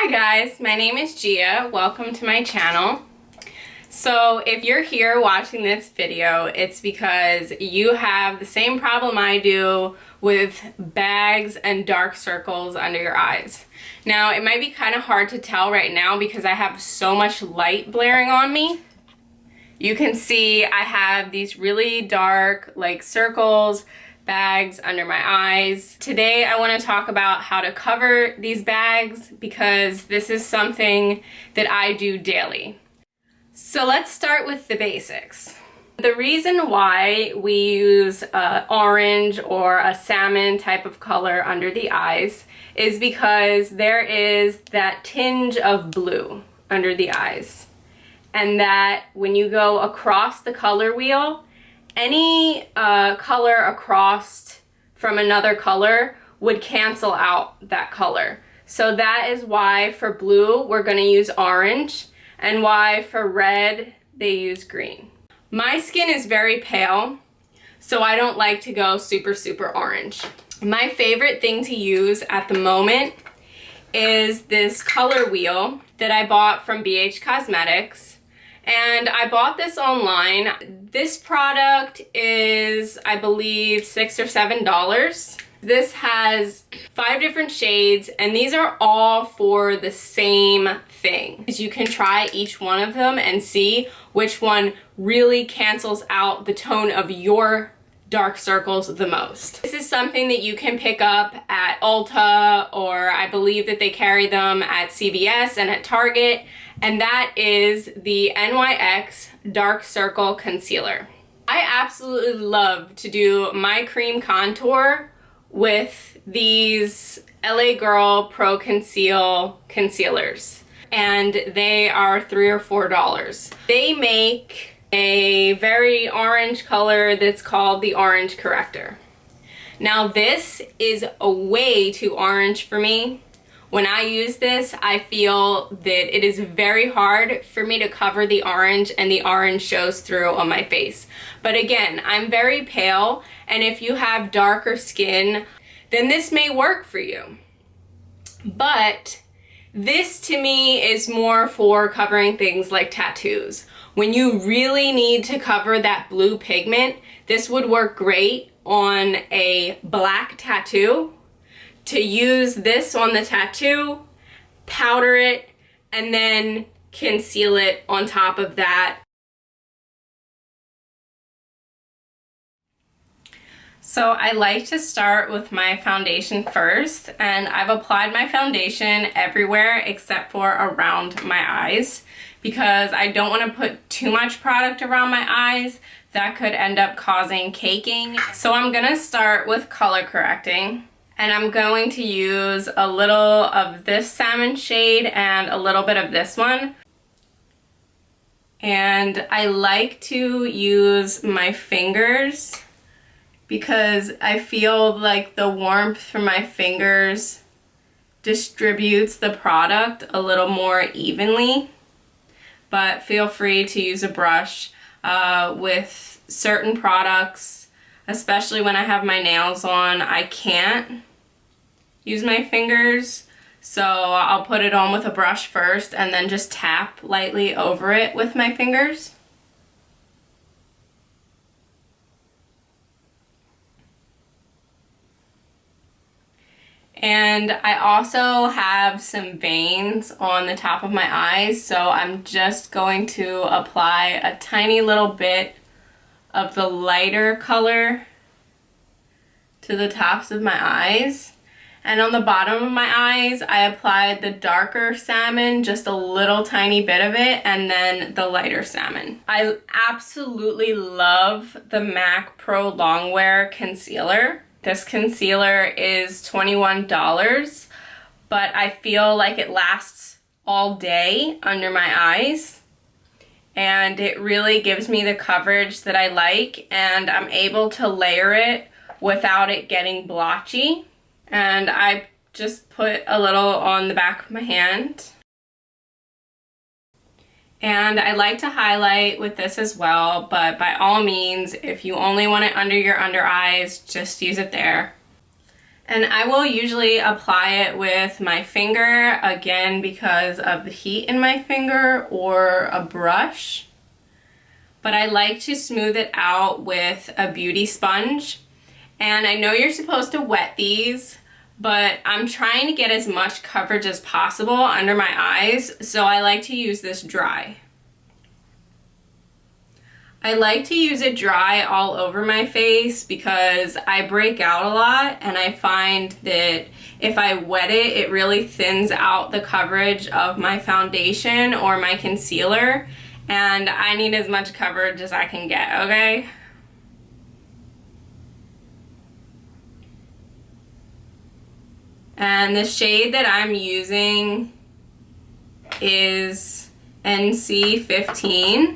Hi guys, my name is Gia. Welcome to my channel. So if you're here watching this video, it's because you have the same problem I do with bags and dark circles under your eyes. Now it might be kind of hard to tell right now because I have so much light blaring on me. You can see I have these really dark circles, bags under my eyes. Today I want to talk about how to cover these bags because this is something that I do daily. So let's start with the basics. The reason why we use orange or a salmon type of color under the eyes is because there is that tinge of blue under the eyes. And that when you go across the color wheel, any color across from another color would cancel out that color. So that is why for blue we're going to use orange, and why for red they use green. My skin is very pale, so I don't like to go super orange. My favorite thing to use at the moment is this color wheel that I bought from BH Cosmetics. And I bought this online. This product is, I believe, $6 or $7. This has 5 different shades, and these are all for the same thing. You can try each one of them and see which one really cancels out the tone of your dark circles the most. This is something that you can pick up at Ulta, or I believe that they carry them at CVS and at Target. And that is the NYX Dark Circle Concealer. I absolutely love to do my cream contour with these LA Girl Pro Conceal concealers. And they are $3 or $4. They make a very orange color that's called the Orange Corrector. Now this is a way too orange for me. When I use this, I feel that it is very hard for me to cover the orange, and the orange shows through on my face. But again, I'm very pale, and if you have darker skin, then this may work for you. But this to me is more for covering things like tattoos. When you really need to cover that blue pigment, this would work great on a black tattoo. To use this on the tattoo, powder it, and then conceal it on top of that. So I like to start with my foundation first, and I've applied my foundation everywhere except for around my eyes because I don't want to put too much product around my eyes. That could end up causing caking. So I'm gonna start with color correcting. And I'm going to use a little of this salmon shade and a little bit of this one. And I like to use my fingers because I feel like the warmth from my fingers distributes the product a little more evenly. But feel free to use a brush with certain products, especially when I have my nails on. I can't use my fingers, so I'll put it on with a brush first and then just tap lightly over it with my fingers. And I also have some veins on the top of my eyes, so I'm just going to apply a tiny little bit of the lighter color to the tops of my eyes. And on the bottom of my eyes, I applied the darker salmon, just a little tiny bit of it, and then the lighter salmon. I absolutely love the MAC Pro Longwear Concealer. This concealer is $21, but I feel like it lasts all day under my eyes. And it really gives me the coverage that I like, and I'm able to layer it without it getting blotchy. And I just put a little on the back of my hand. And I like to highlight with this as well, but by all means, if you only want it under your under eyes, just use it there. And I will usually apply it with my finger, again because of the heat in my finger, or a brush. But I like to smooth it out with a beauty sponge. And I know you're supposed to wet these, but I'm trying to get as much coverage as possible under my eyes, so I like to use this dry. I like to use it dry all over my face because I break out a lot, and I find that if I wet it, it really thins out the coverage of my foundation or my concealer, and I need as much coverage as I can get, okay? And the shade that I'm using is NC15.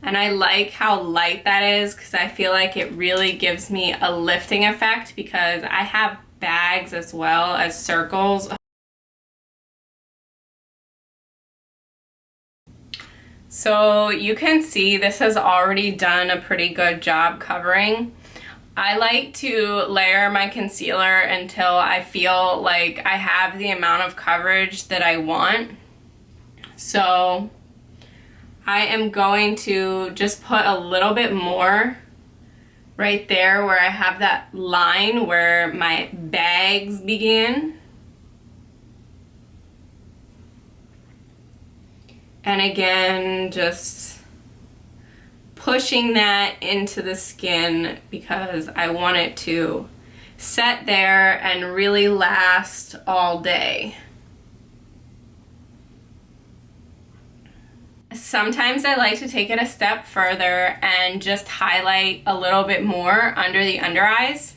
And I like how light that is because I feel like it really gives me a lifting effect because I have bags as well as circles. So you can see this has already done a pretty good job covering. I like to layer my concealer until I feel like I have the amount of coverage that I want. So I am going to just put a little bit more right there where I have that line where my bags begin. And again, just pushing that into the skin because I want it to set there and really last all day. Sometimes I like to take it a step further and just highlight a little bit more under the under eyes.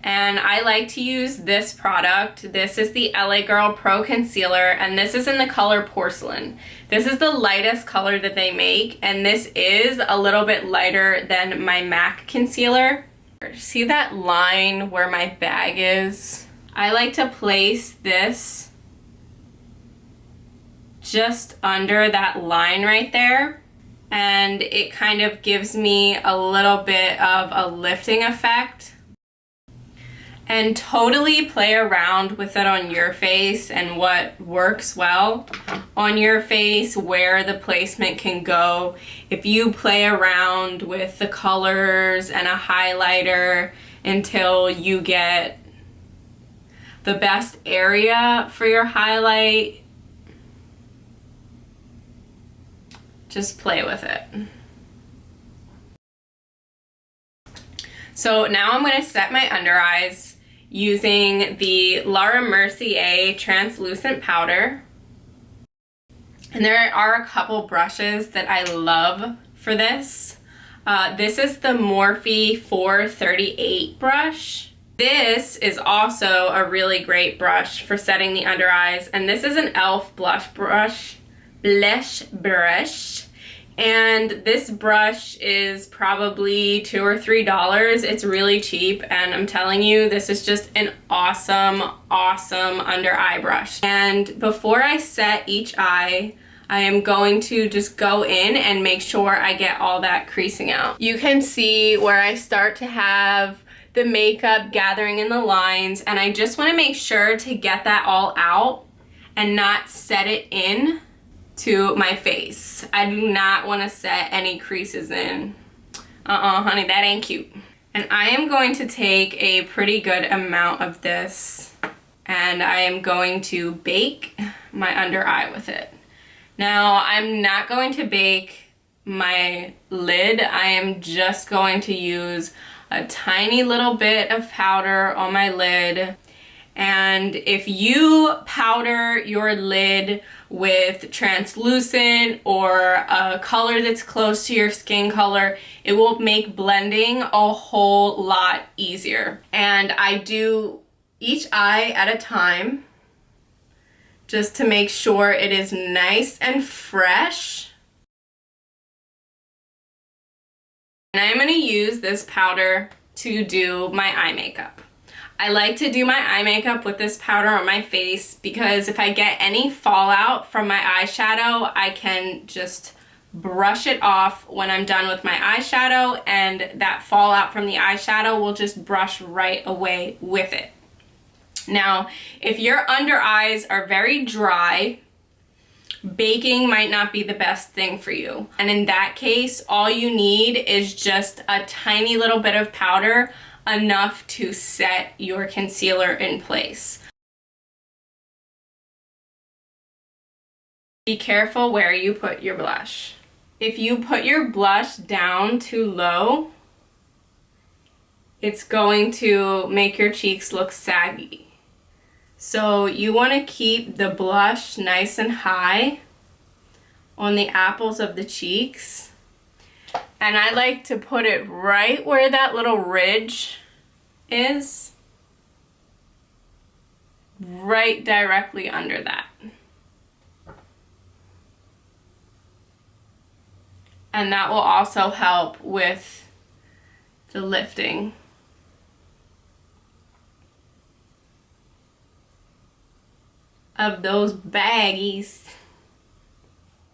And I like to use this product. This is the LA Girl Pro Concealer, and this is in the color Porcelain. This is the lightest color that they make, and this is a little bit lighter than my MAC concealer. See that line where my bag is? I like to place this just under that line right there, and it kind of gives me a little bit of a lifting effect. And totally play around with it on your face and what works well on your face, where the placement can go. If you play around with the colors and a highlighter until you get the best area for your highlight, just play with it. So now I'm going to set my under eyes using the Laura Mercier translucent powder. And there are a couple brushes that I love for this. This is the Morphe 438 brush. This is also a really great brush for setting the under eyes, and this is an e.l.f. blush brush. And this brush is probably $2 or $3. It's really cheap, and I'm telling you, this is just an awesome, awesome under eye brush. And before I set each eye, I am going to just go in and make sure I get all that creasing out. You can see where I start to have the makeup gathering in the lines, and I just want to make sure to get that all out and not set it in to my face. I do not want to set any creases in. Honey, that ain't cute. And I am going to take a pretty good amount of this, and I am going to bake my under eye with it. Now, I'm not going to bake my lid. I am just going to use a tiny little bit of powder on my lid. And if you powder your lid with translucent or a color that's close to your skin color, it will make blending a whole lot easier. And I do each eye at a time just to make sure it is nice and fresh. And I'm going to use this powder to do my eye makeup. I like to do my eye makeup with this powder on my face because if I get any fallout from my eyeshadow, I can just brush it off when I'm done with my eyeshadow, and that fallout from the eyeshadow will just brush right away with it. Now, if your under eyes are very dry, baking might not be the best thing for you. And in that case, all you need is just a tiny little bit of powder, enough to set your concealer in place. Be careful where you put your blush. If you put your blush down too low, it's going to make your cheeks look saggy. So you want to keep the blush nice and high on the apples of the cheeks. And I like to put it right where that little ridge is, right directly under that. And that will also help with the lifting. Of those baggies.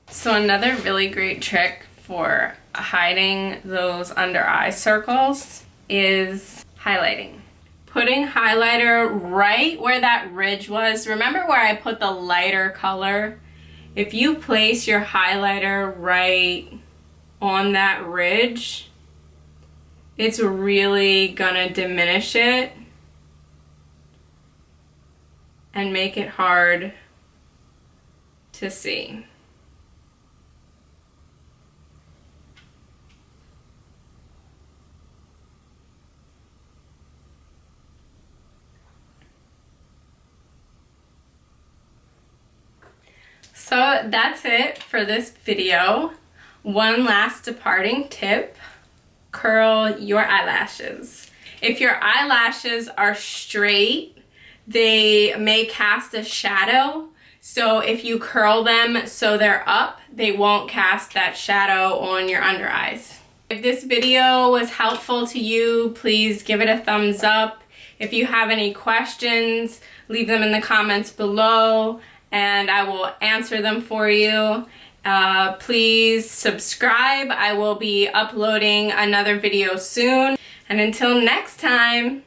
So another really great trick for hiding those under eye circles is highlighting. Putting highlighter right where that ridge was. Remember where I put the lighter color? If you place your highlighter right on that ridge, it's really gonna diminish it and make it hard to see. So that's it for this video. One last departing tip: curl your eyelashes. If your eyelashes are straight, they may cast a shadow. So if you curl them so they're up, they won't cast that shadow on your under eyes. If this video was helpful to you, please give it a thumbs up. If you have any questions, leave them in the comments below and I will answer them for you. Please subscribe. I will be uploading another video soon. And until next time,